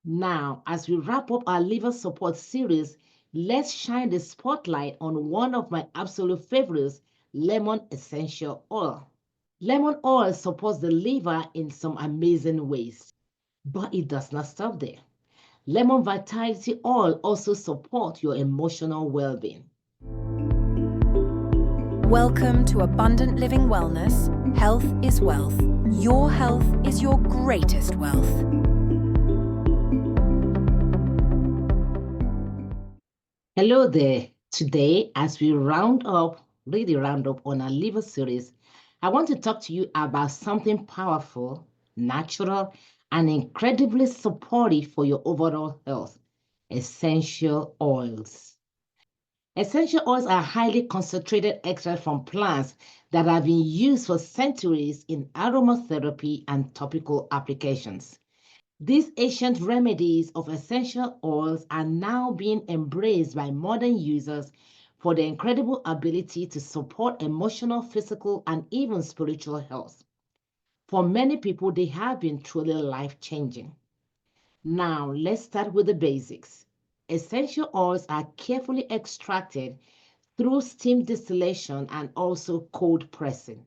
Now, as we wrap up our liver support series, let's shine the spotlight on one of my absolute favorites, lemon essential oil. Lemon oil supports the liver in some amazing ways, but it does not stop there. Lemon vitality oil also supports your emotional well-being. Welcome to Abundant Living Wellness. Health is wealth. Your health is your greatest wealth. Hello there. Today, as we round up on our liver series, I want to talk to you about something powerful, natural, and incredibly supportive for your overall health, essential oils. Essential oils are highly concentrated extracts from plants that have been used for centuries in aromatherapy and topical applications. These ancient remedies of essential oils are now being embraced by modern users for their incredible ability to support emotional, physical, and even spiritual health. For many people, they have been truly life-changing. Now, let's start with the basics. Essential oils are carefully extracted through steam distillation and also cold pressing.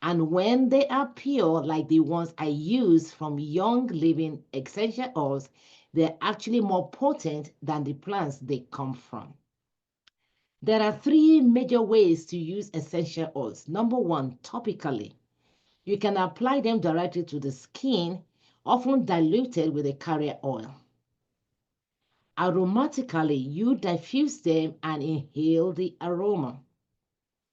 And when they are pure, like the ones I use from Young Living essential oils, they're actually more potent than the plants they come from. There are three major ways to use essential oils. Number one, topically. You can apply them directly to the skin, often diluted with a carrier oil. Aromatically, you diffuse them and inhale the aroma.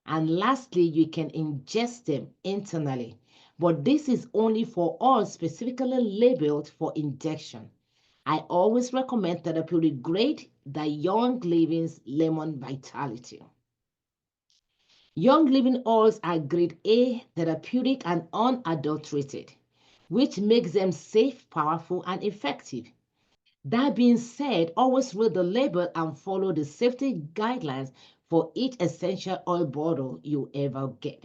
And lastly, you can ingest them internally. But this is only for oils specifically labeled for injection. I always recommend therapeutic grade, the Young Living's Lemon Vitality. Young Living oils are grade A, therapeutic, and unadulterated, which makes them safe, powerful, and effective. That being said, always read the label and follow the safety guidelines for each essential oil bottle you ever get.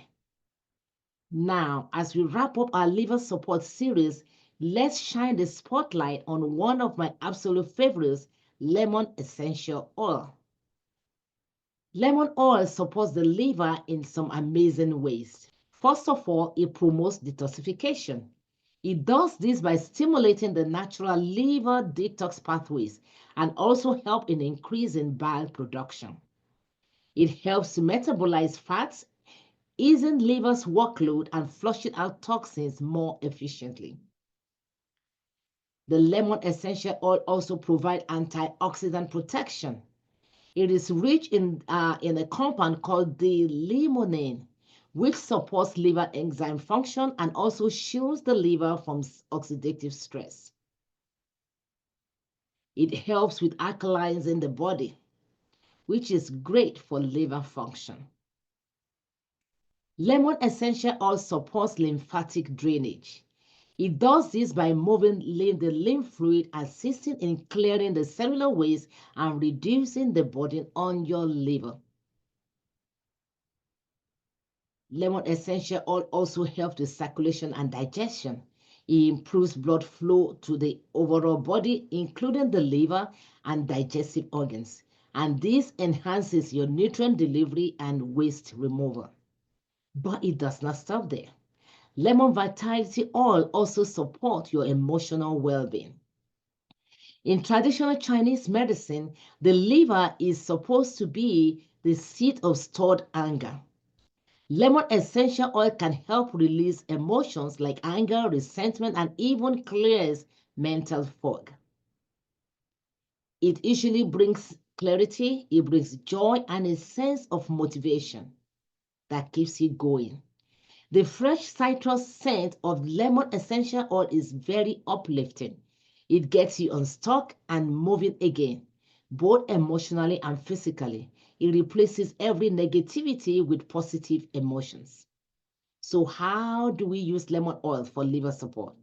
Now, as we wrap up our liver support series, let's shine the spotlight on one of my absolute favorites, lemon essential oil. Lemon oil supports the liver in some amazing ways. First of all, it promotes detoxification. It does this by stimulating the natural liver detox pathways and also help in increasing bile production. It helps to metabolize fats, easing liver's workload and flushing out toxins more efficiently. The lemon essential oil also provides antioxidant protection. It is rich in a compound called D-limonene, which supports liver enzyme function and also shields the liver from oxidative stress. It helps with alkalizing the body, which is great for liver function. Lemon essential oil supports lymphatic drainage. It does this by moving the lymph fluid, assisting in clearing the cellular waste and reducing the burden on your liver. Lemon essential oil also helps with circulation and digestion. It improves blood flow to the overall body, including the liver and digestive organs. And this enhances your nutrient delivery and waste removal. But it does not stop there. Lemon vitality oil also supports your emotional well-being. In traditional Chinese medicine, the liver is supposed to be the seat of stored anger. Lemon essential oil can help release emotions like anger, resentment, and even clears mental fog. It usually brings clarity, it brings joy, and a sense of motivation that keeps you going. The fresh citrus scent of lemon essential oil is very uplifting. It gets you unstuck and moving again, both emotionally and physically. It replaces every negativity with positive emotions. So how do we use lemon oil for liver support?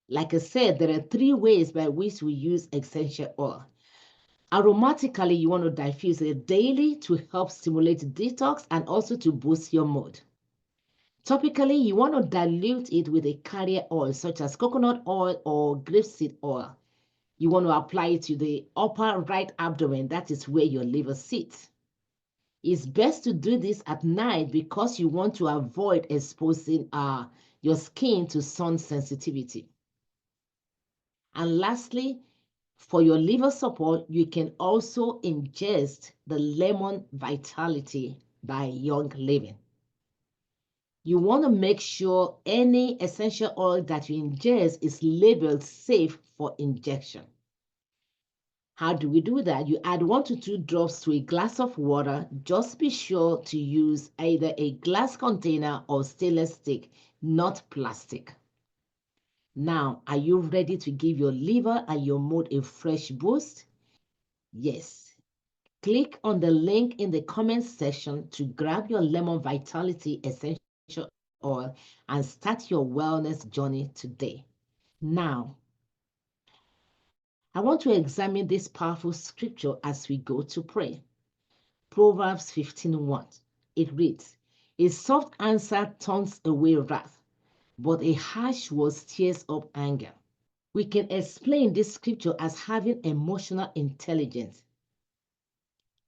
Like I said, there are three ways by which we use essential oil. Aromatically, you want to diffuse it daily to help stimulate detox and also to boost your mood. Topically, you want to dilute it with a carrier oil such as coconut oil or grapeseed oil. You want to apply it to the upper right abdomen. That is where your liver sits. It's best to do this at night because you want to avoid exposing your skin to sun sensitivity. And lastly, for your liver support, you can also ingest the lemon vitality by Young Living. You want to make sure any essential oil that you ingest is labeled safe for injection. How do we do that? You add 1 to 2 drops to a glass of water. Just be sure to use either a glass container or stainless steel, not plastic. Now, are you ready to give your liver and your mood a fresh boost? Yes. Click on the link in the comment section to grab your Lemon Vitality Essential Oil and start your wellness journey today. Now, I want to examine this powerful scripture as we go to pray. Proverbs 15:1. It reads, "A soft answer turns away wrath, but a harsh word stirs up anger." We can explain this scripture as having emotional intelligence.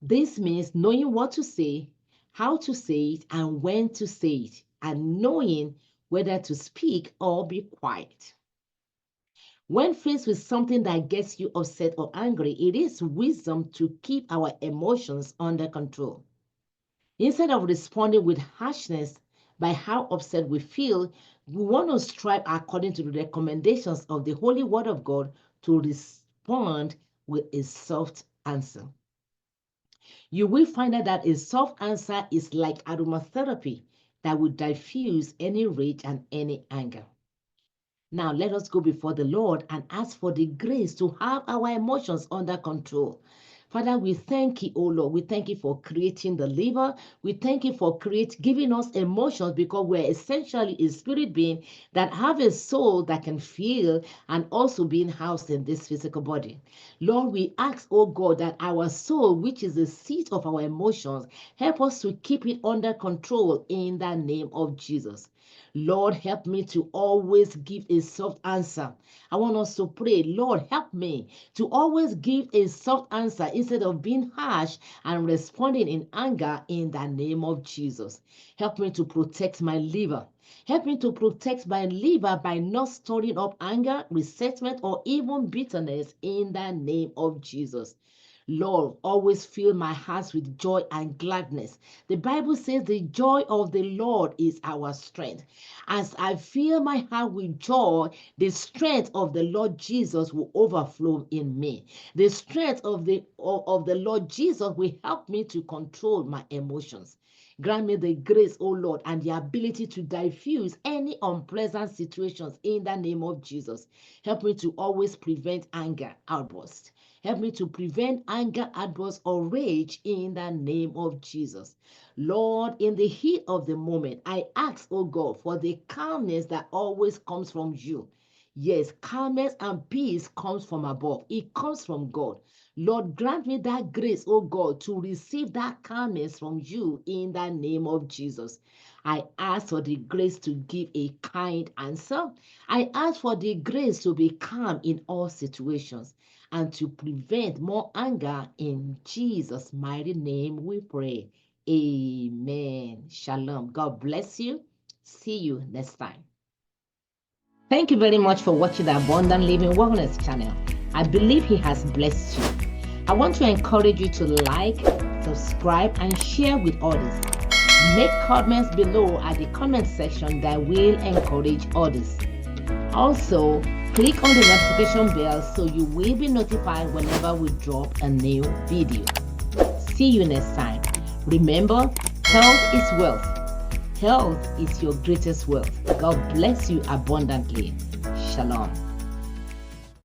This means knowing what to say, how to say it, and when to say it, and knowing whether to speak or be quiet. When faced with something that gets you upset or angry, it is wisdom to keep our emotions under control. Instead of responding with harshness by how upset we feel, we want to strive according to the recommendations of the Holy Word of God to respond with a soft answer. You will find out that a soft answer is like aromatherapy that will diffuse any rage and any anger. Now, let us go before the Lord and ask for the grace to have our emotions under control. Father, we thank you, oh Lord. We thank you for creating the liver. We thank you for giving us emotions because we're essentially a spirit being that have a soul that can feel and also being housed in this physical body. Lord, we ask, oh God, that our soul, which is the seat of our emotions, help us to keep it under control in the name of Jesus. Lord, help me to always give a soft answer. I want us to pray, Lord, help me to always give a soft answer instead of being harsh and responding in anger in the name of Jesus. Help me to protect my liver. Help me to protect my liver by not storing up anger, resentment, or even bitterness in the name of Jesus. Lord, always fill my heart with joy and gladness. The Bible says the joy of the Lord is our strength. As I fill my heart with joy, the strength of the Lord Jesus will overflow in me. The strength of the Lord Jesus will help me to control my emotions. Grant me the grace, O Lord, and the ability to diffuse any unpleasant situations in the name of Jesus. Help me to always prevent anger outbursts. Help me to prevent anger, outbursts, or rage in the name of Jesus. Lord, in the heat of the moment, I ask, oh God, for the calmness that always comes from you. Yes, calmness and peace comes from above. It comes from God. Lord, grant me that grace, oh God, to receive that calmness from you in the name of Jesus. I ask for the grace to give a kind answer. I ask for the grace to be calm in all situations and to prevent more anger. In Jesus' mighty name we pray. Amen. Shalom. God bless you. See you next time. Thank you very much for watching the Abundant Living Wellness channel. I believe he has blessed you. I want to encourage you to like, subscribe, and share with others. Make comments below at the comment section that will encourage others. Also, click on the notification bell so you will be notified whenever we drop a new video. See you next time. Remember, health is wealth. Health is your greatest wealth. God bless you abundantly. Shalom.